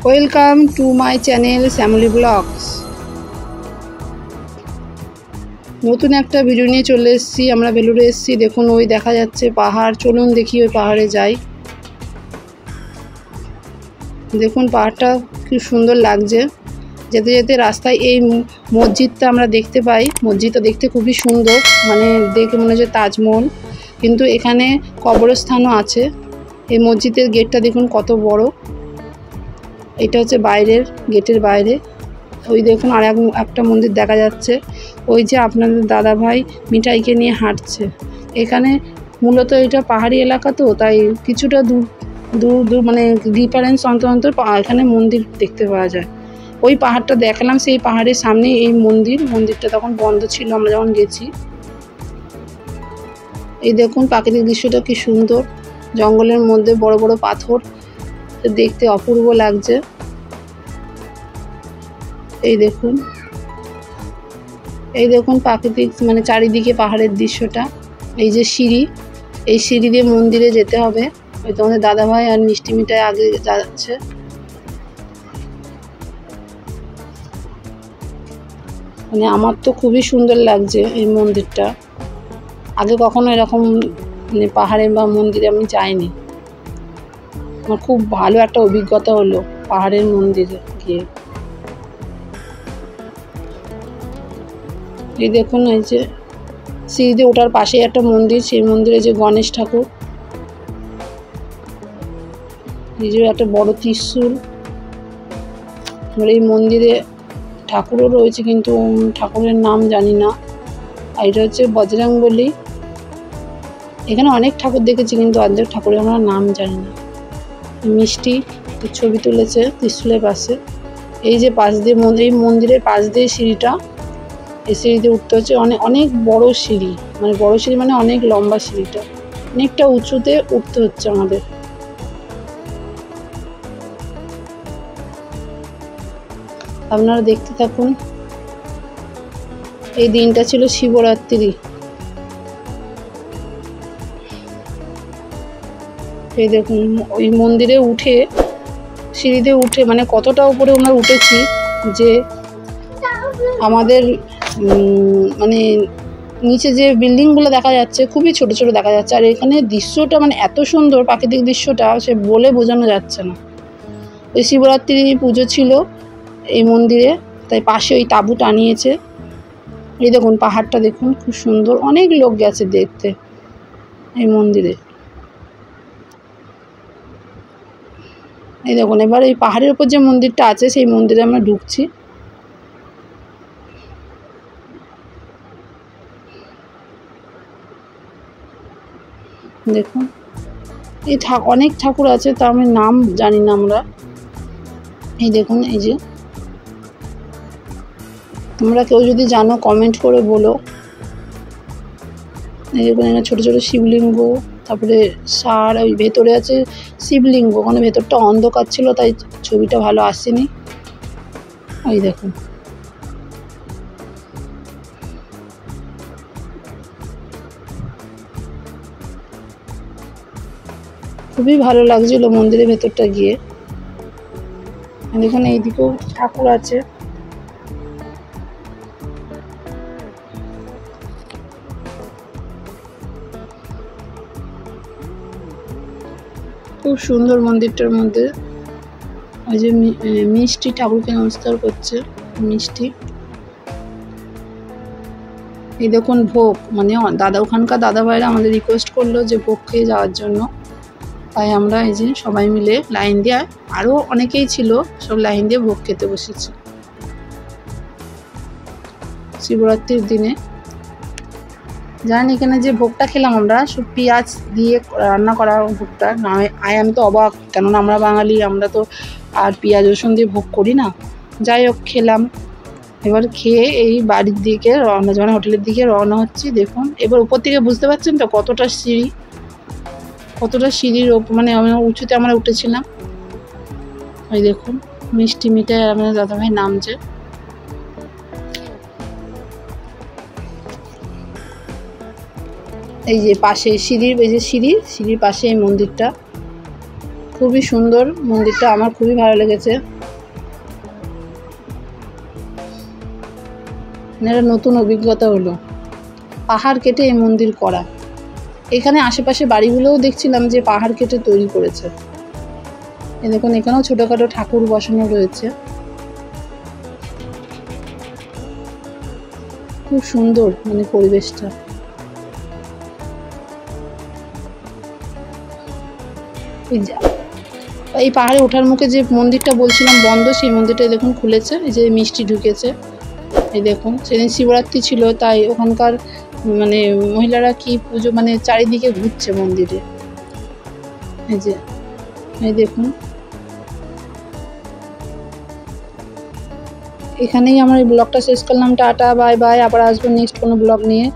Welcome to my channel Shyamali blogs. নতুন একটা video নিয়ে চলে এসেছি। আমরা বেলুড়ে এসেছি। দেখুন ওই দেখা যাচ্ছে পাহাড়। চলুন দেখি ওই পাহাড়ে যাই। দেখুন পাহাড়টা খুব সুন্দর লাগছে। যেতে যেতে রাস্তায় এই মসজিদটা আমরা দেখতে পাই। মসজিদটা দেখতে খুবই সুন্দর, মানে দেখে মনে হচ্ছে তাজমহল, কিন্তু এখানে কবরস্থানও আছে। এই মসজিদের গেটটা দেখুন কত বড়। এটা হচ্ছে বাইরের গেটের বাইরে। ওই দেখুন আর একটা মন্দির দেখা যাচ্ছে। ওই যে আপনাদের দাদা ভাই মিঠাইকে নিয়ে হাঁটছে। এখানে মূলত এটা পাহাড়ি এলাকা, তো তাই কিছুটা দূর দূর দূর মানে ডিফারেন্স অন্তর অন্তর এখানে মন্দির দেখতে পাওয়া যায়। ওই পাহাড়টা দেখালাম, সেই পাহাড়ের সামনে এই মন্দিরটা তখন বন্ধ ছিল আমরা যখন গেছি। এই দেখুন প্রাকৃতিক দৃশ্যটা কি সুন্দর। জঙ্গলের মধ্যে বড় বড় পাথর, দেখতে অপূর্ব লাগছে। এই দেখুন প্রাকৃতিক মানে চারিদিকে পাহাড়ের দৃশ্যটা। এই যে সিঁড়ি, এই সিঁড়ি দিয়ে মন্দিরে যেতে হবে। ওই তোমাদের দাদাভাই আর মিষ্টি মিঠাই আগে যাচ্ছে। মানে আমার তো খুবই সুন্দর লাগছে এই মন্দিরটা। আগে কখনো এরকম মানে পাহাড়ে বা মন্দিরে আমি যাইনি। আমার খুব ভালো একটা অভিজ্ঞতা হলো পাহাড়ের মন্দিরে গিয়ে। এই দেখুন এই যে সিঁড়িতে ওঠার পাশে একটা মন্দির, সেই মন্দিরে যে গণেশ ঠাকুর, এই যে একটা বড় ত্রিশূল। এই মন্দিরে ঠাকুরও রয়েছে, কিন্তু ঠাকুরের নাম জানি না। আর এটা হচ্ছে বজরংবলী। এখানে অনেক ঠাকুর দেখেছি, কিন্তু অর্ধেক ঠাকুরের আমরা নাম জানি না। মিষ্টি ছবি তুলেছে ত্রিশূলের পাশে। এই যে পাশ দিয়ে এই মন্দিরের পাশ দিয়ে সিঁড়িটা, এই সিঁড়িতে উঠতে হচ্ছে। অনেক বড় সিঁড়ি, মানে বড় সিঁড়ি মানে অনেক লম্বা সিঁড়িটা, অনেকটা উঁচুতে উঠতে হচ্ছে আমাদের। আপনারা দেখতে থাকুন। এই দিনটা ছিল শিবরাত্রি। এই দেখুন ওই মন্দিরে উঠে, সিঁড়িতে উঠে মানে কতটা উপরে আমরা উঠেছি যে আমাদের মানে নিচে যে বিল্ডিংগুলো দেখা যাচ্ছে খুবই ছোট ছোট দেখা যাচ্ছে। আর এখানে দৃশ্যটা মানে এত সুন্দর, প্রাকৃতিক দৃশ্যটা সে বলে বোঝানো যাচ্ছে না। ওই শিবরাত্রি পুজো ছিল এই মন্দিরে, তাই পাশে ওই তাঁবু টানিয়েছে। এই দেখুন পাহাড়টা দেখুন খুব সুন্দর। অনেক লোক গেছে দেখতে এই মন্দিরে। এই দেখুন এবার এই পাহাড়ের উপর যে মন্দিরটা আছে সেই মন্দিরে আমরা ঢুকছি। দেখুন এই অনেক ঠাকুর আছে, তা আমি নাম জানি না আমরা। এই দেখুন এই যে, তোমরা কেউ যদি জানো কমেন্ট করে বলো। এই দেখুন এখানে ছোটো ছোটো শিবলিঙ্গ, তারপরে সার, ওই ভেতরে আছে শিবলিঙ্গ। ওখানে ভেতরটা অন্ধকার ছিল তাই ছবিটা ভালো আসেনি। ওই দেখুন খুবই ভালো লাগছিল মন্দিরের ভেতরটা গিয়ে। দেখুন এইদিকেও ঠাকুর আছে। খুব সুন্দর মন্দিরটার মধ্যে। ওই যে মিষ্টি ঠাকুরকে নমস্কার করছে, মিষ্টি। এই দেখুন ভোগ, মানে ওখানকার দাদা ভাইরা আমাদের রিকোয়েস্ট করলো যে ভোগ খেয়ে যাওয়ার জন্য, তাই আমরা এই যে সবাই মিলে লাইন দিয়ে, আরও অনেকেই ছিল, সব লাইন দিয়ে ভোগ খেতে বসেছি শিবরাত্রির দিনে। জানেন এখানে যে ভোগটা খেলাম আমরা, সব পেঁয়াজ দিয়ে রান্না করা ভোগটা। আমি তো অবাক, কেননা আমরা বাঙালি, আমরা তো আর পেঁয়াজ রসুন দিয়ে ভোগ করি না। যাই হোক খেলাম। এবার খেয়ে এই বাড়ির দিকে রওনা, যখন হোটেলের দিকে রওনা হচ্ছি। দেখুন এবার উপর থেকে বুঝতে পারছেন তো কতটা সিঁড়ির মানে উঁচুতে আমরা উঠেছিলাম। ওই দেখুন মিষ্টি মিঠাই আর আমাদের দাদাভাই নামছে। এই যে পাশে সিঁড়ির, এই যে সিঁড়ির পাশে এই মন্দিরটা খুবই সুন্দর। মন্দিরটা আমার খুবই ভালো লেগেছে। একটা নতুন অভিজ্ঞতা হলো, পাহাড় কেটে এই মন্দির করা। এখানে আশেপাশে বাড়িগুলোও দেখছিলাম যে পাহাড় কেটে তৈরি করেছে। এই দেখুন এখানেও ছোটোখাটো ঠাকুর বসানো রয়েছে, খুব সুন্দর মানে পরিবেশটা। এই পাহাড়ে ওঠার মুখে যে মন্দিরটা বলছিলাম বন্ধ, সেই মন্দিরটা দেখুন খুলেছে, এই যে মিষ্টি ঢুকেছে। এই দেখুন সেদিন শিবরাত্রি ছিল, তাই ওখানকার মানে মহিলারা কি পুজো মানে চারিদিকে ঘুরছে মন্দিরে। এই যে এই দেখুন, এখানেই আমার এই ব্লগটা শেষ করলাম। টাটা, বাই বাই, আবার আসবো নেক্সট কোনো ব্লগ নিয়ে।